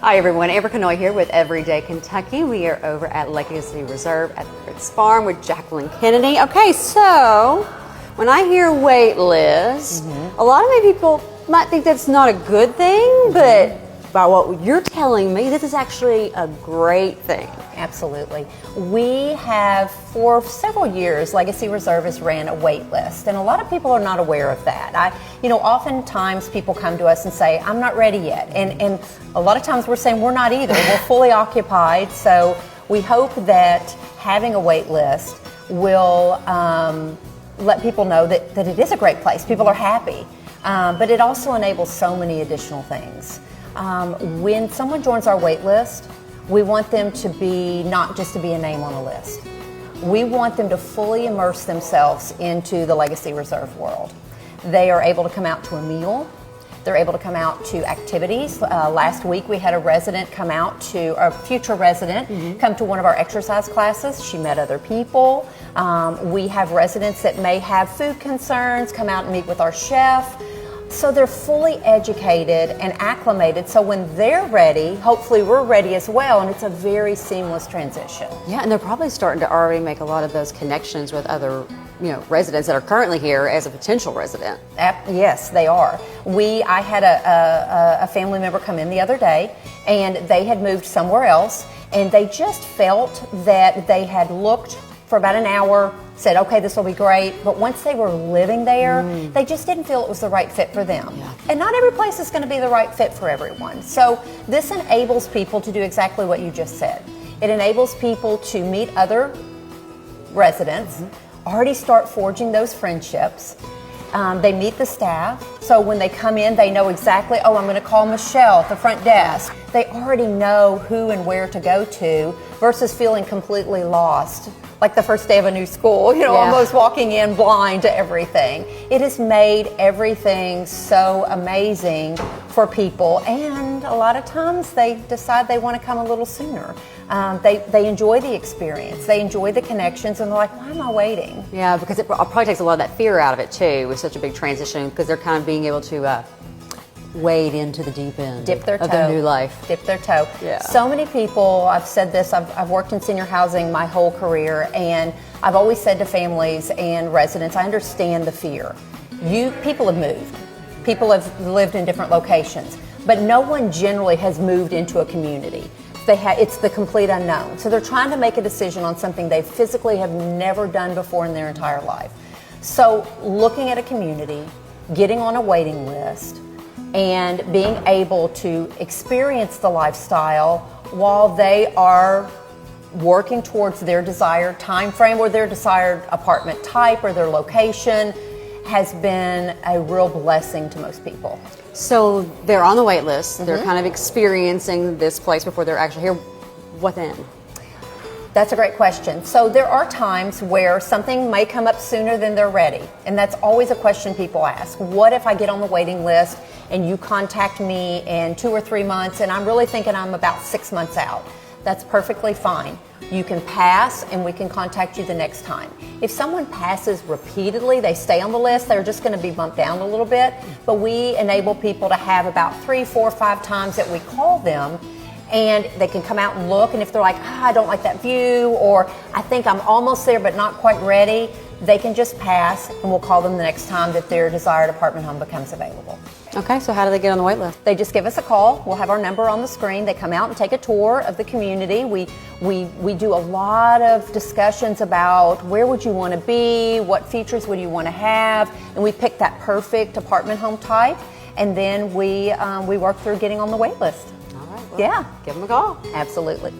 Hi everyone, Amber Canoy here with Everyday Kentucky. We are over at Lexington Reserve at the Fritz Farm with Jacqueline Kennedy. Okay, so when I hear wait list, a lot of maybe people might think that's not a good thing, but by what you're telling me, this is actually a great thing. Absolutely. We have, for several years, Legacy Reserve has ran a wait list, and a lot of people are not aware of that. Oftentimes people come to us and say, I'm not ready yet, and a lot of times we're saying we're not either. We're fully occupied, so we hope that having a wait list will let people know that it is a great place. People are happy, but it also enables so many additional things. When someone joins our wait list, we want them to be not just to be a name on a list. We want them to fully immerse themselves into the Legacy Reserve world. They are able to come out to a meal. They're able to come out to activities. Last week we had a resident come out to, a future resident, come to one of our exercise classes. She met other people. We have residents that may have food concerns, come out and meet with our chef. So they're fully educated and acclimated, so when they're ready, hopefully we're ready as well, and it's a very seamless transition. Yeah, and they're probably starting to already make a lot of those connections with other residents that are currently here as a potential resident. Yes, they are. I had a family member come in the other day, and they had moved somewhere else, and they just felt that they had looked for about an hour, said, okay, this will be great. But once they were living there, they just didn't feel it was the right fit for them. Yeah. And not every place is going to be the right fit for everyone. So this enables people to do exactly what you just said. It enables people to meet other residents, already start forging those friendships. They meet the staff, so when they come in, they know exactly, oh, I'm going to call Michelle at the front desk. They already know who and where to go to versus feeling completely lost, like the first day of a new school, almost walking in blind to everything. It has made everything so amazing for people, and a lot of times they decide they want to come a little sooner. They enjoy the experience, they enjoy the connections, and they're like, why am I waiting? Yeah, because it probably takes a lot of that fear out of it too, with such a big transition, because they're kind of being able to wade into the deep end of their new life. Dip their toe. Yeah. So many people, I've said this, I've worked in senior housing my whole career, and I've always said to families and residents, I understand the fear. People have moved. People have lived in different locations, but no one generally has moved into a community. It's the complete unknown. So they're trying to make a decision on something they physically have never done before in their entire life. So looking at a community, getting on a waiting list, and being able to experience the lifestyle while they are working towards their desired time frame or their desired apartment type or their location has been a real blessing to most people. So they're on the wait list, they're kind of experiencing this place before they're actually here. What then? That's a great question. So there are times where something may come up sooner than they're ready. And that's always a question people ask. What if I get on the waiting list and you contact me in 2 or 3 months and I'm really thinking I'm about 6 months out? That's perfectly fine. You can pass and we can contact you the next time. If someone passes repeatedly, they stay on the list, they're just going to be bumped down a little bit. But we enable people to have about 3, 4, 5 times that we call them, and they can come out and look, and if they're like, I don't like that view, or I think I'm almost there but not quite ready, they can just pass, and we'll call them the next time that their desired apartment home becomes available. Okay, so how do they get on the wait list? They just give us a call. We'll have our number on the screen. They come out and take a tour of the community. We do a lot of discussions about where would you want to be, what features would you want to have, and we pick that perfect apartment home type, and then we work through getting on the wait list. All right, well, yeah. Give them a call. Absolutely.